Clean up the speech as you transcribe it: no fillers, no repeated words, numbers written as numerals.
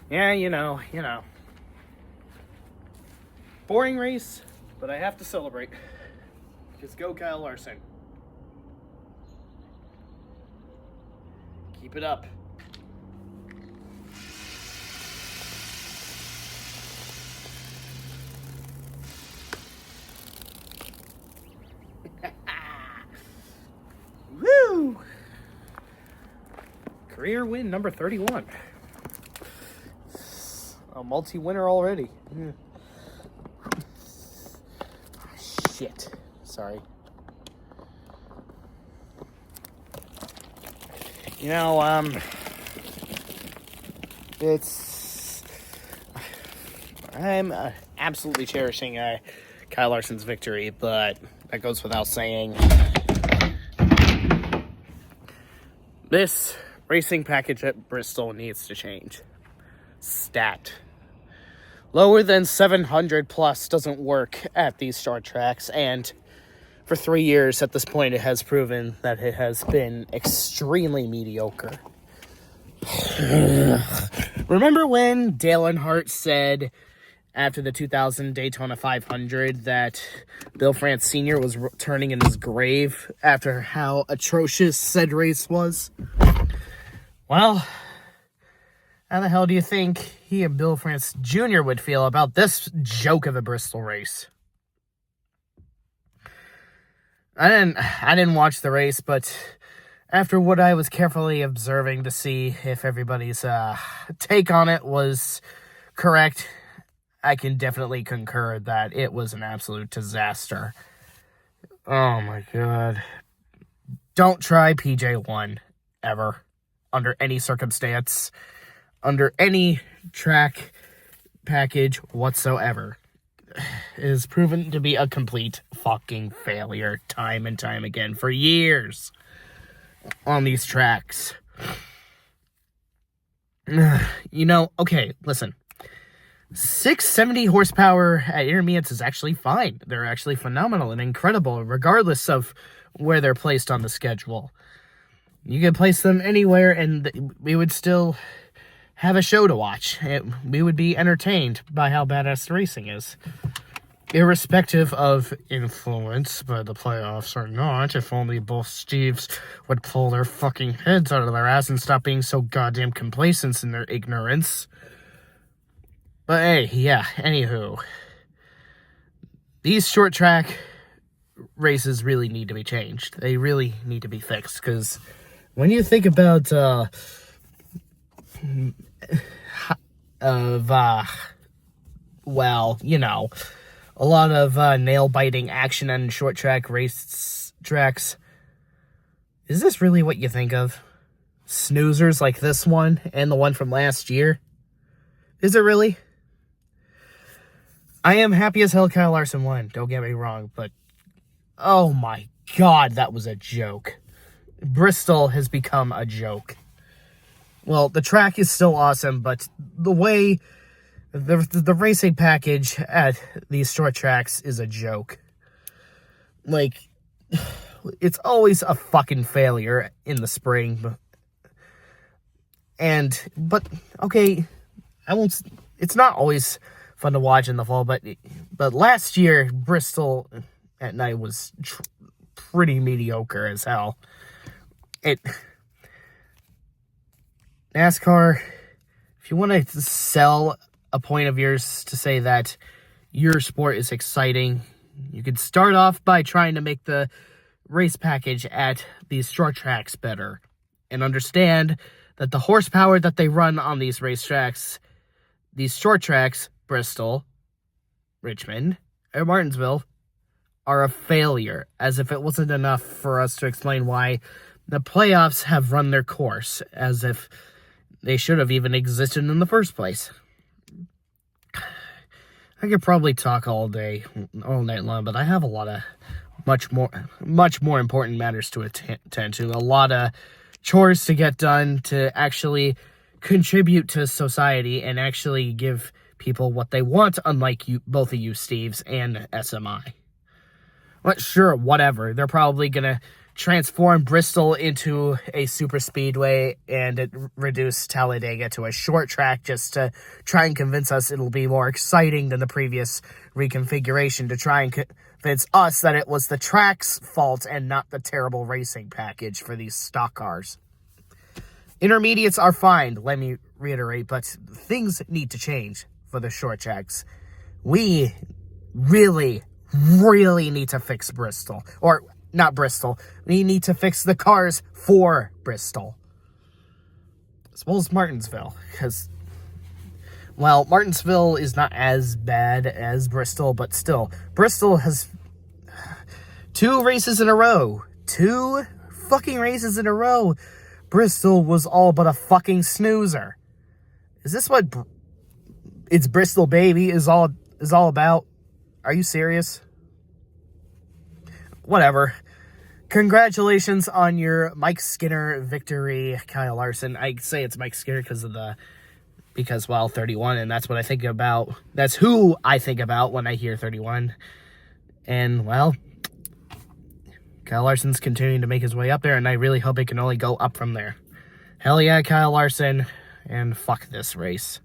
Yeah, you know. Boring race, but I have to celebrate. Just go Kyle Larson. Keep it up. Woo! Career win number 31. A multi-winner already. Shit. Sorry. I'm absolutely cherishing Kyle Larson's victory, but that goes without saying. This racing package at Bristol needs to change. Stat. Lower than 700 plus doesn't work at these short tracks, and for 3 years at this point it has proven that it has been extremely mediocre. Remember when Dale Earnhardt said after the 2000 Daytona 500 that Bill France Sr. was turning in his grave after how atrocious said race was? Well, how the hell do you think he and Bill France Jr. would feel about this joke of a Bristol race? I didn't watch the race, but after what I was carefully observing to see if everybody's take on it was correct, I can definitely concur that it was an absolute disaster. Oh my god. Don't try PJ1 ever, under any circumstance, under any track package whatsoever. It has proven to be a complete fucking failure time and time again for years on these tracks. Okay, listen. 670 horsepower at intermediates is actually fine. They're actually phenomenal and incredible, regardless of where they're placed on the schedule. You could place them anywhere, and we would still have a show to watch. We would be entertained by how badass the racing is. Irrespective of influence by the playoffs or not, if only both Steves would pull their fucking heads out of their ass and stop being so goddamn complacent in their ignorance. But hey, yeah, anywho. These short track races really need to be changed. They really need to be fixed, because when you think about, a lot of nail-biting action on short track race tracks, is this really what you think of? Snoozers like this one and the one from last year? Is it really? I am happy as hell Kyle Larson won, don't get me wrong, but oh my god, that was a joke. Bristol has become a joke. Well, the track is still awesome, but the way the racing package at these short tracks is a joke. Like, it's always a fucking failure in the spring. But okay, it's not always fun to watch in the fall, but last year, Bristol at night was pretty mediocre as hell. NASCAR, if you want to sell a point of yours to say that your sport is exciting, you could start off by trying to make the race package at these short tracks better, and understand that the horsepower that they run on these racetracks, these short tracks, Bristol, Richmond, or Martinsville, are a failure, as if it wasn't enough for us to explain why the playoffs have run their course, as if they should have even existed in the first place. I could probably talk all night long, but I have a lot of much more important matters to attend to, a lot of chores to get done to actually contribute to society and actually give people what they want, unlike both of you, Steves, and SMI. But sure, whatever. They're probably gonna transform Bristol into a super speedway and it reduce Talladega to a short track just to try and convince us it'll be more exciting than the previous reconfiguration, to try and convince us that it was the track's fault and not the terrible racing package for these stock cars. Intermediates are fine, let me reiterate, but things need to change for the short tracks. We really need to fix Bristol. Or, not Bristol. We need to fix the cars for Bristol. As well as Martinsville. Because, well, Martinsville is not as bad as Bristol, but still. Bristol has 2 races in a row. 2 fucking races in a row. Bristol was all but a fucking snoozer. Is this what It's Bristol, baby is all about? Are you serious? Whatever. Congratulations on your Mike Skinner victory, Kyle Larson. I say it's Mike Skinner because, well, 31, and that's what I think about. That's who I think about when I hear 31. And, well, Kyle Larson's continuing to make his way up there, and I really hope it can only go up from there. Hell yeah, Kyle Larson, and fuck this race.